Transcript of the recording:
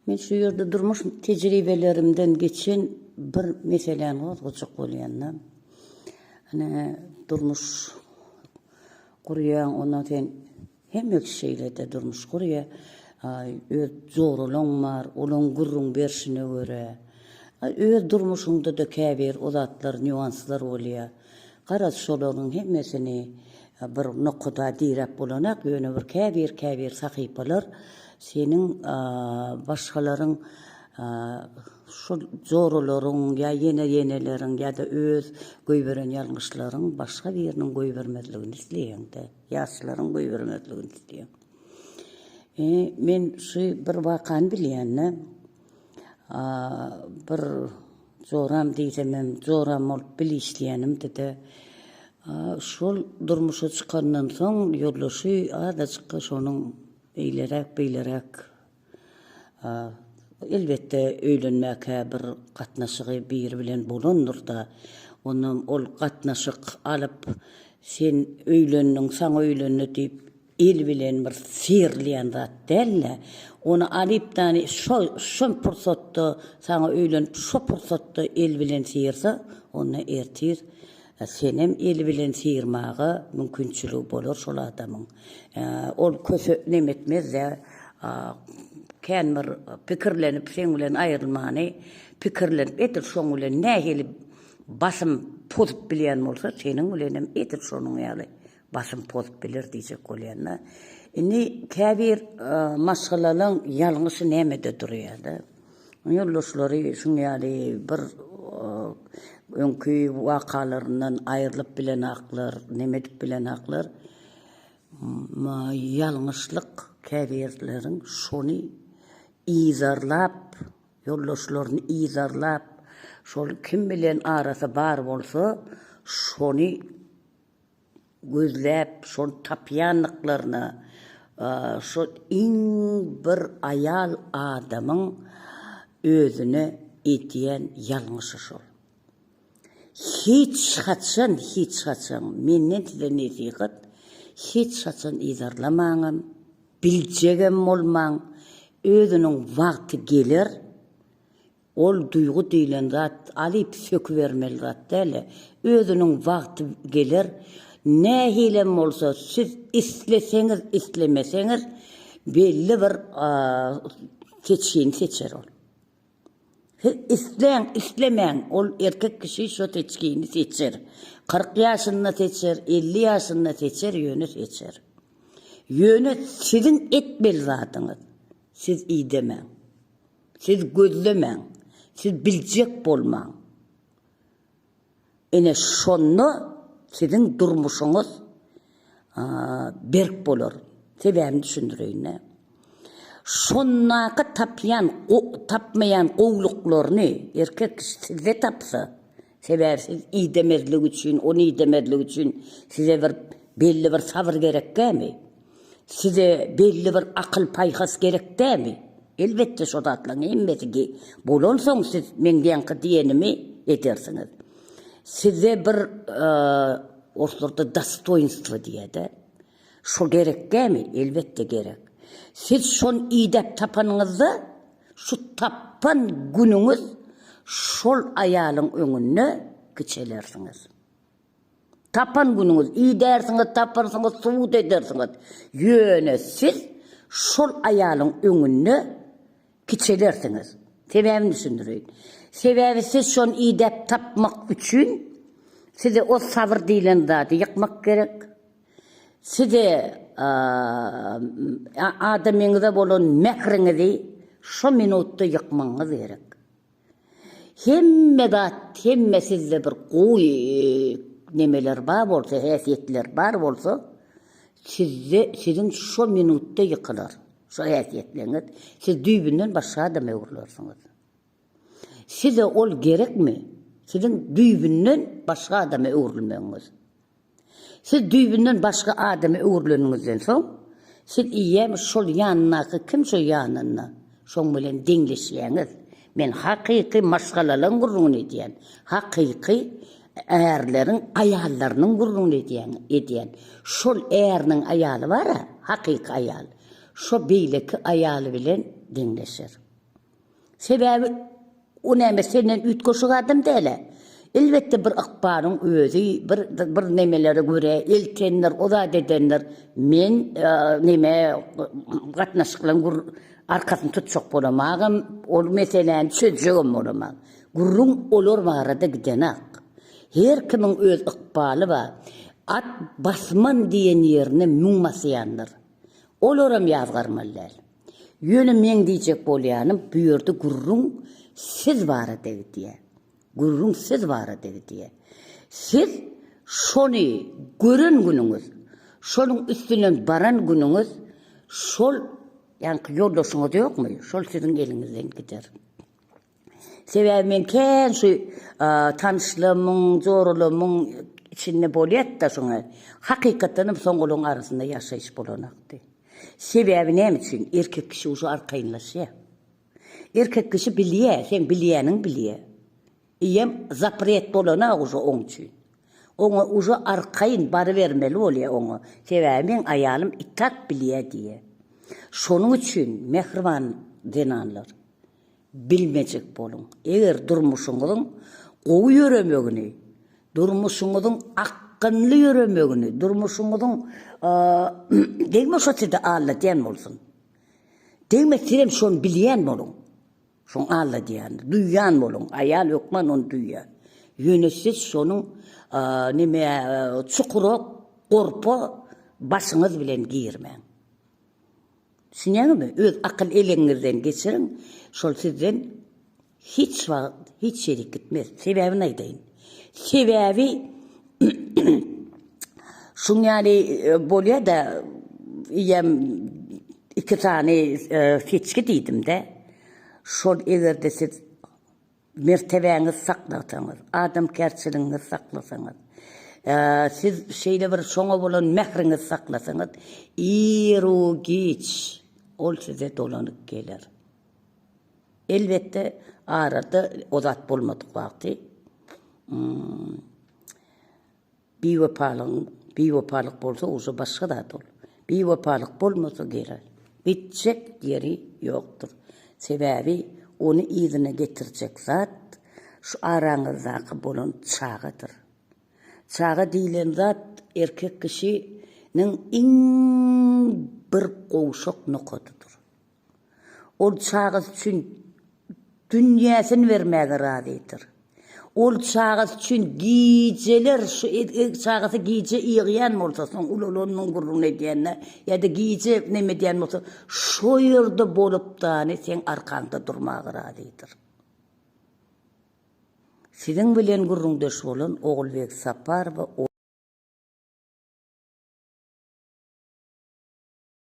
Men şu yerde durmuş tecrübelerimden geçen bir meseleni gozguçuk bolýanna. Hani durmuş gurýan ona sen hemme şeylerde durmuş gurýa. Öz zorulaň bar, olaň gurrun berşine göre. Öz durmuşunda da käbir ozatlar, nüanslar bolýar. Garaz şolaryň hemmesini bir nokada direp bolanak, ýöne bir käbir sahypalar senin başgalaryň şu zorularyň ya yeneleriň ya da öz göýberen ýalňyşlaryň başga biriniň göýbermezligini isleýär-de, ýaşlaryň göýbermezligini isleýär. Men şu bir wakany bilýän, bir zoram diýsem, zoram bolup bilýärem dedi. Şol durmuşa çykandan soň ýollaşy adaçyk şonuň beýlerek elbette öýlenmäke bir gatnaşygy bir bilen bolandyr da onuň ol gatnaşyk alyp sen öýlendiň, saň öýlenni diýip el bilen bir sirleýän zat dälle. Onu alyp tani şo pursatda saňa öýlenip şo pursatda el bilen sirse, onu ertir. Senem el bilen sirmagy mümkinçiligi bolar şol adamyň. Ol köse nemetmez de känmir pikirlenip sen bilen aýrylmany, pikirlenip etir şoň bilen nähili basym pozup bilýän bolsa, senin bilenem etir şonuň ýaly basym pozup bilir diýjek bolýanna. Indi käbir maşgalaryň ýalňyşy nämede durýar-da? Ýollaşlary şuň ýaly bir öňkü wakalaryndan aýrylyp bilen aklar, nemedip bilen aklar. Ýalňyşlyk käbirleriň şonu izarlap, ýollaşlaryny izarlap, şol kim bilen arasy bar bolsa, şonu gözläp, şol tapýanlyklaryny, şo iň bir aýal adamyň özüne etýän ýalňyşy şol. Hiç haçan menden size nesihat, hiç haçan izarlamaňam, biljegem bolmaň, özüniň wagty gelir, ol duygu diýilen zat alyp sökübermeli zat däle, özüniň wagty gelir, nähilem bolsa siz isleseňiz, islemeseňiz belli bir seçin seçer ol. İslemeň, ol erkek kişi şo seçkini seçer. 40 ýaşynda seçer, 50 ýaşynda seçer, ýöne seçer. Ýöne sizin etmeli zatyňyz. Siz iýdemeň. Siz gözlemeň. Siz biljek bolmaň. Ene şonu sizin durmuşuňyz berk bolar. Sebäbini düşündirýin. Şonnaky tapmayan gowluklaryny erkek size tapsa, sebäbi siz iýdemezlik üçin, onu iýdemezlik üçin size bir belli bir sabır gerekmi? Size belli bir akyl paýhas gerekmi? Elbette şo zatlaryň hemmesi bolansoň siz men diýenki diýenimi edersiňiz. Size bir ortada dostoýnstwo diýede. Şo gerekmi? Elbette gerek. Siz şon iýdep tapanyňyzda, şu tappan günüňiz şol aýalyň öňünde geçelersiňiz. Tappan günüňiz iýdersiňiz, taparsyňyz, suwut edersiňiz. Ýöne siz şol aýalyň öňünde geçelersiňiz. Sebäbini düşündirýin. Sebäbi siz şon iýdep tapmak üçin size o sabır diýilen zaty ýykmak gerek. Size adamyňyza bolan mekriňizi şu minutda ýykmaňyz gerek. Hemme sizde bir goý nemeler bar bolsa, häsiýetler bar bolsa, sizin şu minutda ýykylar. Şu häsiýetleriniz, siz düýbünden başga adama öwrülersiňiz. Size ol gerekmi? Sizin düýbünden başga adama öwrülmeňiz. Siz düýbünden başga adama öwrüleniňizden soň, siz iýem şol ýanynaky kim şo ýanyna, şoň bilen deňleşýäňiz. Men hakyky maşgalaryň gurrun edýän, hakyky ärleriň aýallarynyň gurrun edýän. Şol ärniň aýaly bar, hakyky aýal. Şo beýleki aýaly bilen deňleşer. Sebebi o näme senden ütköşük adam däle. Elbette bir ykbalyň özü, bir nemelere göre eltenler, ozat edenler men neme gatnaşyklaryň arkasyny tutjak bolamagam, ol meseleni çözjegem bolamag. Gurrun olar barada gidenak. Her kimiň öz ykbaly bar. At basman diýen ýerine muňmasyandyr. Olaram ýazgarmalar. Ýöne men diýjek bolýanym, bu ýerde gurrun siz barada diýe. Gurrun siz barada diýe. Siz şonu gören günüňiz, şonuň üstünden baran günüňiz, şol ýa-ni ýoldaşyňyz ýokmy? Şol siziň eliňizden gider. Sebebi men kän şu tanışlymyň, zorulymyň içinde bolýat da şoňa. Hakykatdan soňgulyň arasynda ýaşaýyş bolanakdy. Sebebi näme üçin? Erkek kişi uşu arkaýynlaşýar. Erkek kişi bilýär, sen bilýäniň bilýär. Iyem zapret bolana uşu oň üçin. Oňa uşu arkaýyn bary bermeli bolýar oňa. Sebebi men aýalym itat bilýär diýe. Şonuň üçin mehriban denanlar bilmejek bolun. Eger durmuşuňyzyň gowy ýöremegini, durmuşuňyzyň akynly ýöremegini, durmuşuňyzyň degme şotyda Allah diýen bolsun. Degme kirem şon bilýän bolun. Şon Allah diýen, duýýan bolun. Aýal ýokman onu duýýar. Ýöne siz şonuň nime çukurok, gorpa başyňyz bilen giyirmeň. Düşünýärmi? Öz akyl eliňizden geçiriň. Şol sizden hiç wagt, hiç şerik gitmez. Sebäbini aýdaýyn. Sebebi şuň ýani bolýar da ýem iki tane keçki diýdim de. Şol egerde siz mertebeňizi saklasaňyz, adamkärçiligiňizi saklasaňyz, siz şeýle bir şoňa bolan mehriňizi saklasaňyz, ýero geç ol size dolanyp geler. Elbette arada ozat bolmadyk wagty biwapalyk bolsa oşa başga da dol. Biwapalyk bolmasa gerer. Bitjek ýeri ýokdur. Sebebi onu ýerine getirjek zat şu araňyzdaky bolan çağıdır. Çağı diýilen zat erkek kişiniň iň bir gowşak nokatydyr. Ol çağı üçin dünýäsini vermäge razydyr. Ol çağı üçin gijeler şu çağısı gije ýygýan bolsa, soň ululanyň gurrun edýänne ýa-da gije neme diýen bolsa, şo ýerde bolup da sen arkanda durmagy razydyr. Siziň bilen gurrundaş bolan Oğulbek Sapar we